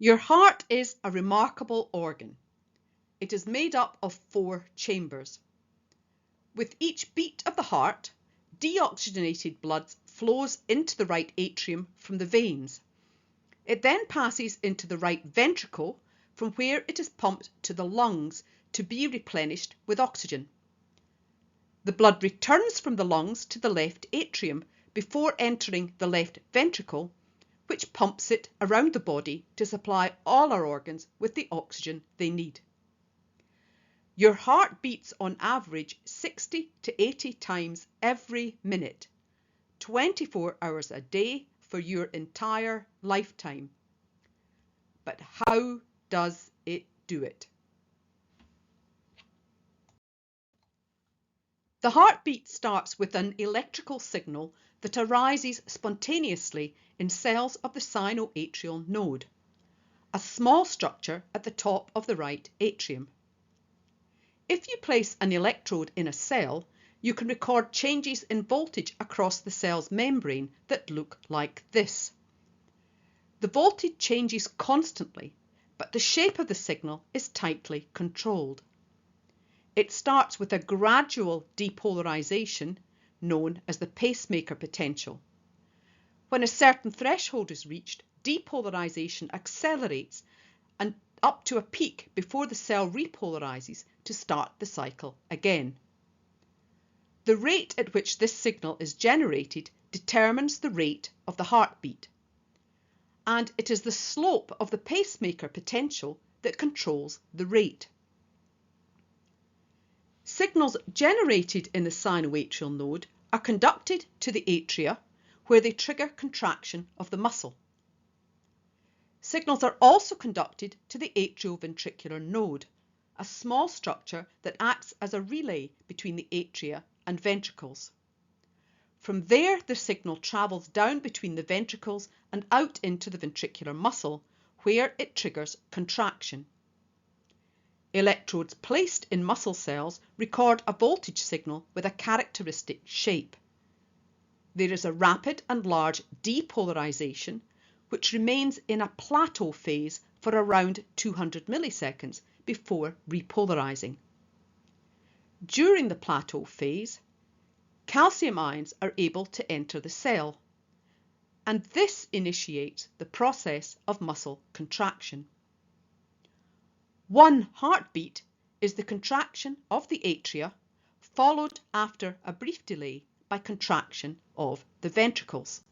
Your heart is a remarkable organ. It is made up of 4 chambers. With each beat of the heart, deoxygenated blood flows into the right atrium from the veins. It then passes into the right ventricle, from where it is pumped to the lungs to be replenished with oxygen. The blood returns from the lungs to the left atrium before entering the left ventricle, which pumps it around the body to supply all our organs with the oxygen they need. Your heart beats on average 60 to 80 times every minute, 24 hours a day for your entire lifetime. But how does it do it? The heartbeat starts with an electrical signal that arises spontaneously in cells of the sinoatrial node, a small structure at the top of the right atrium. If you place an electrode in a cell, you can record changes in voltage across the cell's membrane that look like this. The voltage changes constantly, but the shape of the signal is tightly controlled. It starts with a gradual depolarization known as the pacemaker potential. When a certain threshold is reached, depolarization accelerates and up to a peak before the cell repolarizes to start the cycle again. The rate at which this signal is generated determines the rate of the heartbeat, and it is the slope of the pacemaker potential that controls the rate. Signals generated in the sinoatrial node are conducted to the atria, where they trigger contraction of the muscle. Signals are also conducted to the atrioventricular node, a small structure that acts as a relay between the atria and ventricles. From there, the signal travels down between the ventricles and out into the ventricular muscle, where it triggers contraction. Electrodes placed in muscle cells record a voltage signal with a characteristic shape. There is a rapid and large depolarization, which remains in a plateau phase for around 200 milliseconds before repolarizing. During the plateau phase, calcium ions are able to enter the cell, and this initiates the process of muscle contraction. One heartbeat is the contraction of the atria, followed after a brief delay by contraction of the ventricles.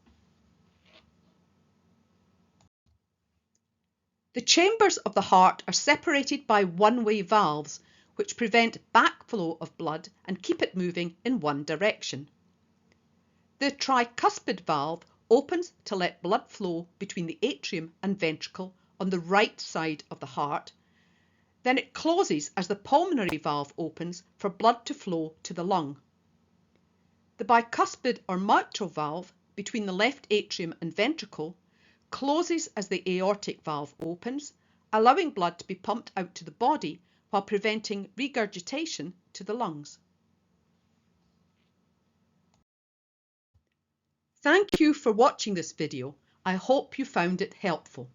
The chambers of the heart are separated by one-way valves, which prevent backflow of blood and keep it moving in one direction. The tricuspid valve opens to let blood flow between the atrium and ventricle on the right side of the heart. Then it closes as the pulmonary valve opens for blood to flow to the lung. The bicuspid or mitral valve between the left atrium and ventricle closes as the aortic valve opens, allowing blood to be pumped out to the body while preventing regurgitation to the lungs. Thank you for watching this video. I hope you found it helpful.